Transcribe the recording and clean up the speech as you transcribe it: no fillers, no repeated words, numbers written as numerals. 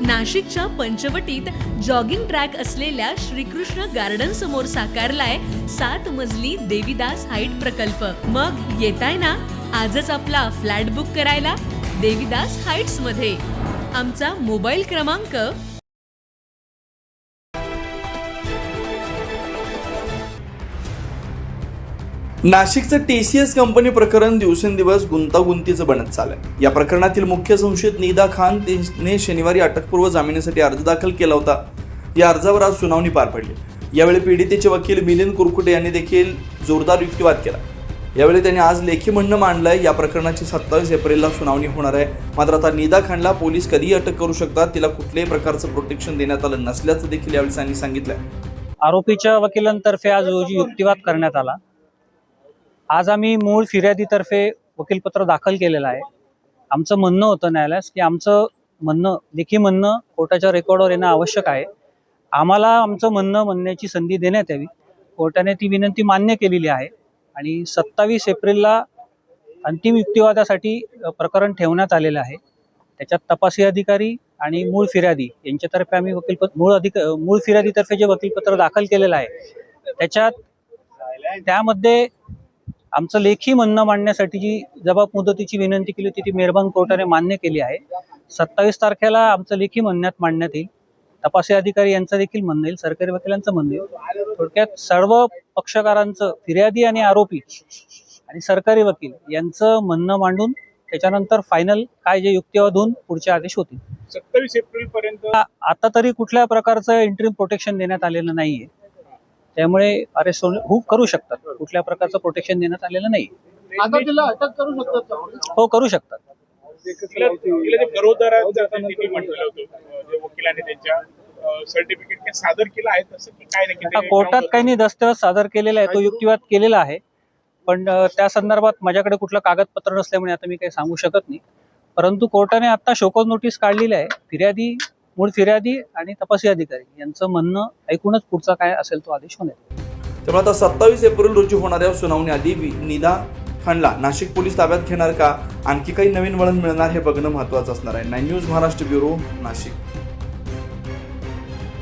नाशिकच्या पंचवटीत jogging track असलेल्या Shrikrishna garden समोर साकारलाय 7 मजली देवीदास हाईट प्रकल्प। मग येताय ना आजच आपला फ्लॅट बुक करायला देवीदास हाईट्स मध्ये। आमचा मोबाईल क्रमांक नाशिकचं TCS कंपनी प्रकरण दिवसेंदिवस गुंतागुंतीचं बनत चाललंय। या प्रकरणातील मुख्य संशयित निदा खान ने शनिवारी अटकपूर्व जामिनासाठी अर्ज दाखल केला होता। या अर्जावर आज सुनावणी पार पडली। यावेळी पीडितेचे वकील मिलिंद कुरकुटे यांनी देखील जोरदार युक्तिवाद केला। यावेळी त्यांनी आज लेखी म्हणणं मांडलंय। या प्रकरणाची 27 एप्रिलला सुनावणी होणार आहे। मात्र आता निदा खानला पोलीस कधीही अटक करू शकतात। तिला कुठल्याही प्रकारचं प्रोटेक्शन देण्यात आलं नसल्याचं देखील यावेळी त्यांनी सांगितलंय। आरोपीच्या वकिलांतर्फे आज रोजी युक्तिवाद करण्यात आला। आज आम्ही मूळ फिर्यादीतर्फे वकीलपत्र दाखल केलेलं आहे। आमचं म्हणणं होतं न्यायालयास की आमचं म्हणणं लेखी म्हणणं कोर्टाच्या रेकॉर्डवर येणं आवश्यक आहे। आम्हाला आमचं म्हणणं म्हणण्याची संधी देण्यात यावी। कोर्टाने ती विनंती मान्य केलेली आहे आणि 27 एप्रिलला अंतिम युक्तिवादासाठी प्रकरण ठेवण्यात आलेलं आहे। त्याच्यात तपासी अधिकारी आणि मूळ फिर्यादी यांच्यातर्फे आम्ही मूळ फिर्यादीतर्फे जे वकीलपत्र दाखल केलेलं आहे त्यामध्ये आमचं लेखी म्हणणं मांडण्यासाठी जी जबाब मुदतीची विनंती केली होती ती मेहरबान कोर्टाने मान्य केली आहे। 27 तारखेला आमचं लेखी म्हणण्यात मांडण्यात येईल। तपासी अधिकारी यांचं देखील म्हणणं येईल, सरकारी वकिलांचं म्हणणं येईल। थोडक्यात सर्व पक्षकारांचं फिर्यादी आणि आरोपी आणि सरकारी वकील यांचं म्हणणं मांडून त्याच्यानंतर फायनल काय जे युक्तिवाद होऊन पुढचे आदेश होतील। 27 एप्रिल पर्यंत आता तरी कुठल्या प्रकारचं इंटरिम प्रोटेक्शन देण्यात आलेलं नाहीये, त्यामुळे अरेस्ट करू शकतात। कुठल्या प्रकारचं प्रोटेक्शन देण्यात आलेलं नाही। आता तिला अटक करू शकतात? हो, करू शकतात। वकिलांनी त्यांच्या सर्टिफिकेट सादर केलं आहे तसं काय नाही। कोर्टात काही नाही दस्तऐवज सादर केलेला आहे, तो युक्तिवाद केलेला आहे, पण त्या संदर्भात माझ्याकडे कुठलं कागदपत्र नसल्यामुळे आता मी काही सांगू शकत नाही। परंतु कोर्टाने आता शोकॉज नोटीस काढलेली आहे। मूळ फिर्यादी आणि तपासी अधिकारी यांचं म्हणणं ऐकूनच पुढचा काय असेल तो आदेश होणार। त्यामुळे आता 27 एप्रिल रोजी होणाऱ्या सुनावणी आधी निदा खानला नाशिक पोलीस ताब्यात घेणार का, आणखी काही नवीन वळण मिळणार हे बघणं महत्त्वाचं असणार आहे। 9 न्यूज महाराष्ट्र ब्युरो, नाशिक।